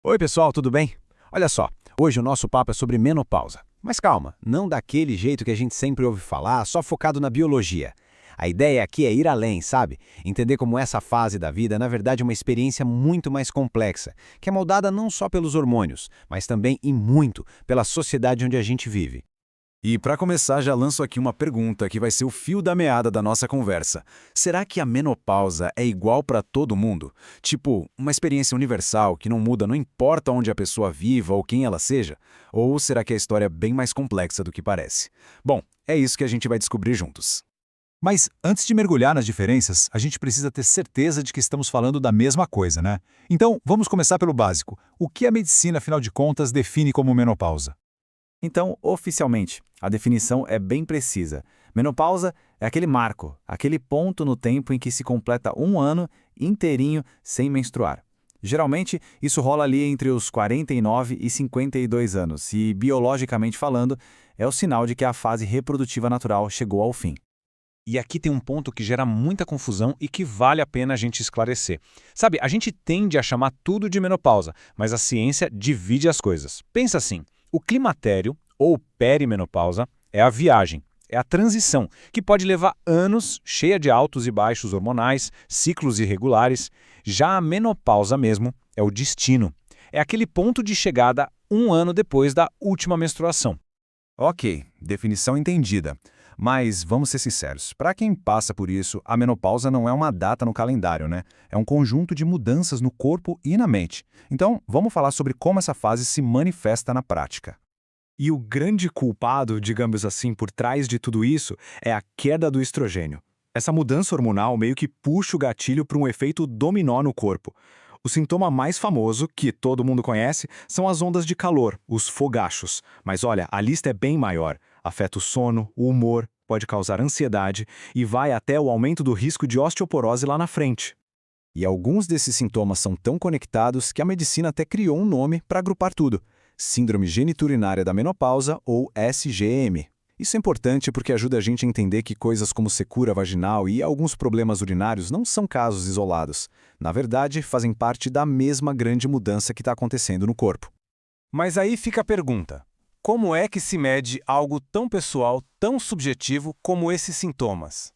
Oi, pessoal, tudo bem? Olha só, hoje o nosso papo é sobre menopausa. Mas calma, não daquele jeito que a gente sempre ouve falar, só focado na biologia. A ideia aqui é ir além, sabe? Entender como essa fase da vida é, na verdade, uma experiência muito mais complexa, que é moldada não só pelos hormônios, mas também e muito pela sociedade onde a gente vive. E para começar, já lanço aqui uma pergunta que vai ser o fio da meada da nossa conversa. Será que a menopausa é igual para todo mundo? Tipo, uma experiência universal que não muda não importa onde a pessoa viva ou quem ela seja? Ou será que a história é bem mais complexa do que parece? Bom, é isso que a gente vai descobrir juntos. Mas antes de mergulhar nas diferenças, a gente precisa ter certeza de que estamos falando da mesma coisa, né? Então, vamos começar pelo básico. O que a medicina, afinal de contas, define como menopausa? Então, oficialmente, a definição é bem precisa. Menopausa é aquele marco, aquele ponto no tempo em que se completa um ano inteirinho sem menstruar. Geralmente, isso rola ali entre os 49 e 52 anos, e, biologicamente falando, é o sinal de que a fase reprodutiva natural chegou ao fim. E aqui tem um ponto que gera muita confusão e que vale a pena a gente esclarecer. Sabe, a gente tende a chamar tudo de menopausa, mas a ciência divide as coisas. Pensa assim, o climatério, ou perimenopausa, é a viagem, é a transição, que pode levar anos, cheia de altos e baixos hormonais, ciclos irregulares. Já a menopausa mesmo é o destino. É aquele ponto de chegada um ano depois da última menstruação. Ok, definição entendida. Mas vamos ser sinceros, para quem passa por isso, a menopausa não é uma data no calendário, né? É um conjunto de mudanças no corpo e na mente. Então, vamos falar sobre como essa fase se manifesta na prática. E o grande culpado, digamos assim, por trás de tudo isso é a queda do estrogênio. Essa mudança hormonal meio que puxa o gatilho para um efeito dominó no corpo. O sintoma mais famoso, que todo mundo conhece, são as ondas de calor, os fogachos. Mas olha, a lista é bem maior. Afeta o sono, o humor, pode causar ansiedade e vai até o aumento do risco de osteoporose lá na frente. E alguns desses sintomas são tão conectados que a medicina até criou um nome para agrupar tudo: Síndrome Geniturinária da Menopausa, ou SGM. Isso é importante porque ajuda a gente a entender que coisas como secura vaginal e alguns problemas urinários não são casos isolados. Na verdade, fazem parte da mesma grande mudança que está acontecendo no corpo. Mas aí fica a pergunta: como é que se mede algo tão pessoal, tão subjetivo como esses sintomas?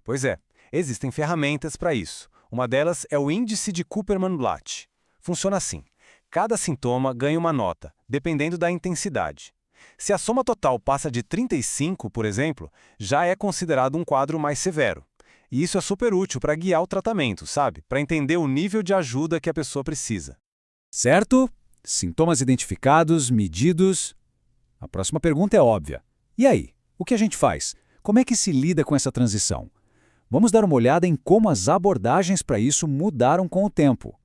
Pois é, existem ferramentas para isso. Uma delas é o índice de Cooperman-Blatt. Funciona assim: cada sintoma ganha uma nota, dependendo da intensidade. Se a soma total passa de 35, por exemplo, já é considerado um quadro mais severo. E isso é super útil para guiar o tratamento, sabe? Para entender o nível de ajuda que a pessoa precisa. Certo? Sintomas identificados, medidos. A próxima pergunta é óbvia. E aí? O que a gente faz? Como é que se lida com essa transição? Vamos dar uma olhada em como as abordagens para isso mudaram com o tempo.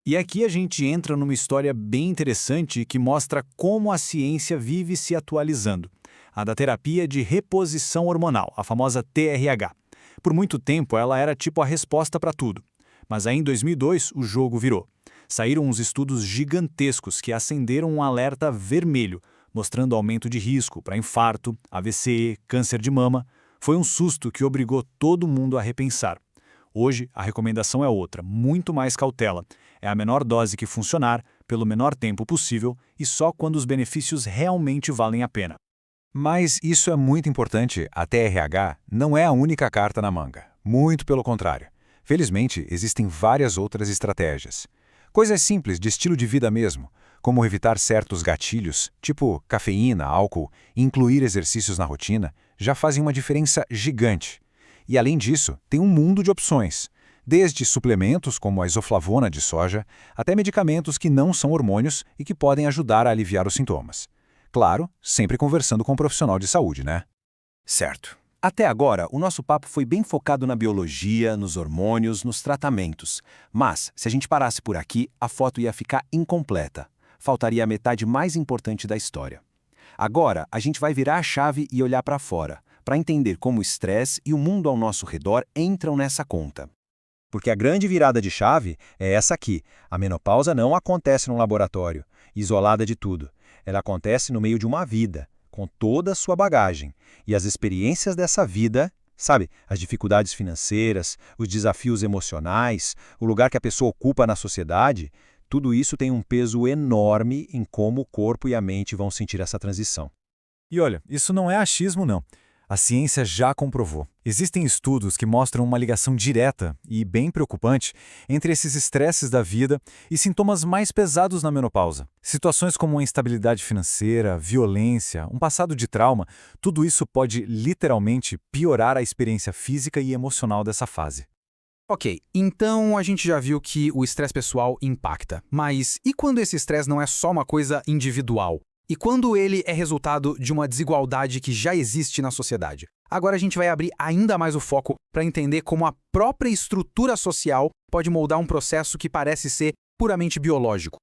E aqui a gente entra numa história bem interessante que mostra como a ciência vive se atualizando. A da terapia de reposição hormonal, a famosa TRH. Por muito tempo ela era tipo a resposta para tudo. Mas aí em 2002 o jogo virou. Saíram uns estudos gigantescos que acenderam um alerta vermelho, mostrando aumento de risco para infarto, AVC, câncer de mama. Foi um susto que obrigou todo mundo a repensar. Hoje, a recomendação é outra, muito mais cautela. É a menor dose que funcionar, pelo menor tempo possível e só quando os benefícios realmente valem a pena. Mas isso é muito importante. A TRH não é a única carta na manga. Muito pelo contrário. Felizmente, existem várias outras estratégias. Coisas simples de estilo de vida mesmo, como evitar certos gatilhos, tipo cafeína, álcool, e incluir exercícios na rotina, já fazem uma diferença gigante. E além disso, tem um mundo de opções, desde suplementos como a isoflavona de soja, até medicamentos que não são hormônios e que podem ajudar a aliviar os sintomas. Claro, sempre conversando com um profissional de saúde, né? Certo. Até agora, o nosso papo foi bem focado na biologia, nos hormônios, nos tratamentos. Mas, se a gente parasse por aqui, a foto ia ficar incompleta. Faltaria a metade mais importante da história. Agora, a gente vai virar a chave e olhar para fora, para entender como o estresse e o mundo ao nosso redor entram nessa conta. Porque a grande virada de chave é essa aqui. A menopausa não acontece num laboratório, isolada de tudo. Ela acontece no meio de uma vida, com toda a sua bagagem. E as experiências dessa vida, sabe, as dificuldades financeiras, os desafios emocionais, o lugar que a pessoa ocupa na sociedade, Tudo isso tem um peso enorme em como o corpo e a mente vão sentir essa transição. E olha, isso não é achismo, não. A ciência já comprovou. Existem estudos que mostram uma ligação direta e bem preocupante entre esses estresses da vida e sintomas mais pesados na menopausa. Situações como a instabilidade financeira, violência, um passado de trauma, tudo isso pode literalmente piorar a experiência física e emocional dessa fase. Ok, então a gente já viu que o estresse pessoal impacta. Mas e quando esse estresse não é só uma coisa individual? E quando ele é resultado de uma desigualdade que já existe na sociedade? Agora a gente vai abrir ainda mais o foco para entender como a própria estrutura social pode moldar um processo que parece ser puramente biológico.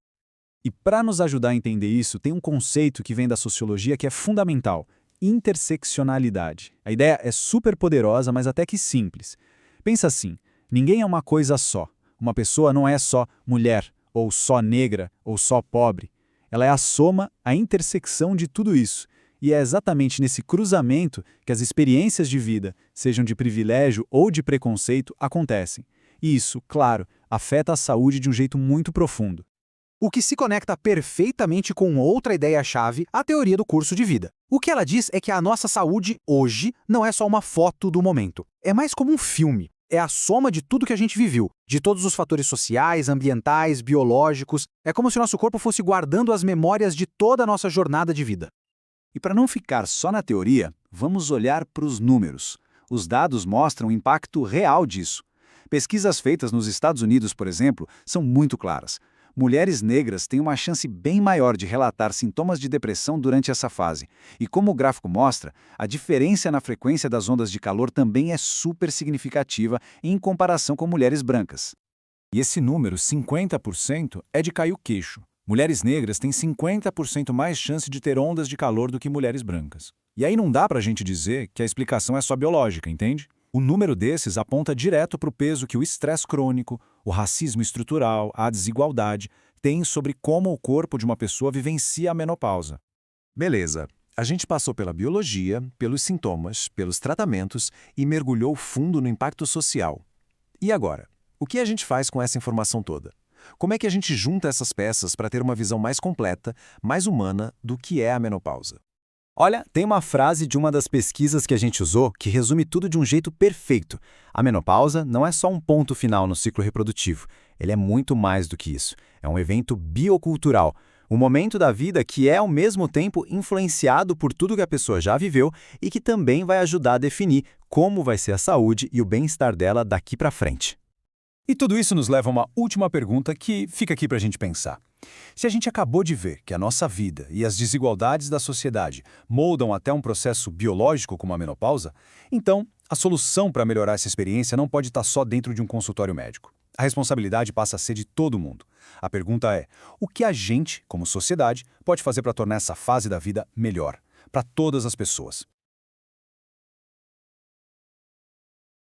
E para nos ajudar a entender isso, tem um conceito que vem da sociologia que é fundamental: interseccionalidade. A ideia é super poderosa, mas até que simples. Pensa assim: ninguém é uma coisa só. Uma pessoa não é só mulher, ou só negra, ou só pobre. Ela é a soma, a intersecção de tudo isso. E é exatamente nesse cruzamento que as experiências de vida, sejam de privilégio ou de preconceito, acontecem. E isso, claro, afeta a saúde de um jeito muito profundo. O que se conecta perfeitamente com outra ideia-chave, a teoria do curso de vida. O que ela diz é que a nossa saúde, hoje, não é só uma foto do momento. É mais como um filme. É a soma de tudo que a gente viveu, de todos os fatores sociais, ambientais, biológicos. É como se nosso corpo fosse guardando as memórias de toda a nossa jornada de vida. E para não ficar só na teoria, vamos olhar para os números. Os dados mostram o impacto real disso. Pesquisas feitas nos Estados Unidos, por exemplo, são muito claras. Mulheres negras têm uma chance bem maior de relatar sintomas de depressão durante essa fase. E como o gráfico mostra, a diferença na frequência das ondas de calor também é super significativa em comparação com mulheres brancas. E esse número, 50%, é de cair o queixo. Mulheres negras têm 50% mais chance de ter ondas de calor do que mulheres brancas. E aí não dá pra gente dizer que a explicação é só biológica, entende? O número desses aponta direto para o peso que o estresse crônico, o racismo estrutural, a desigualdade têm sobre como o corpo de uma pessoa vivencia a menopausa. Beleza, a gente passou pela biologia, pelos sintomas, pelos tratamentos e mergulhou fundo no impacto social. E agora? O que a gente faz com essa informação toda? Como é que a gente junta essas peças para ter uma visão mais completa, mais humana do que é a menopausa? Olha, tem uma frase de uma das pesquisas que a gente usou que resume tudo de um jeito perfeito. A menopausa não é só um ponto final no ciclo reprodutivo. Ele é muito mais do que isso. É um evento biocultural. Um momento da vida que é, ao mesmo tempo, influenciado por tudo que a pessoa já viveu e que também vai ajudar a definir como vai ser a saúde e o bem-estar dela daqui para frente. E tudo isso nos leva a uma última pergunta que fica aqui para a gente pensar. Se a gente acabou de ver que a nossa vida e as desigualdades da sociedade moldam até um processo biológico como a menopausa, então a solução para melhorar essa experiência não pode estar só dentro de um consultório médico. A responsabilidade passa a ser de todo mundo. A pergunta é: o que a gente, como sociedade, pode fazer para tornar essa fase da vida melhor, para todas as pessoas?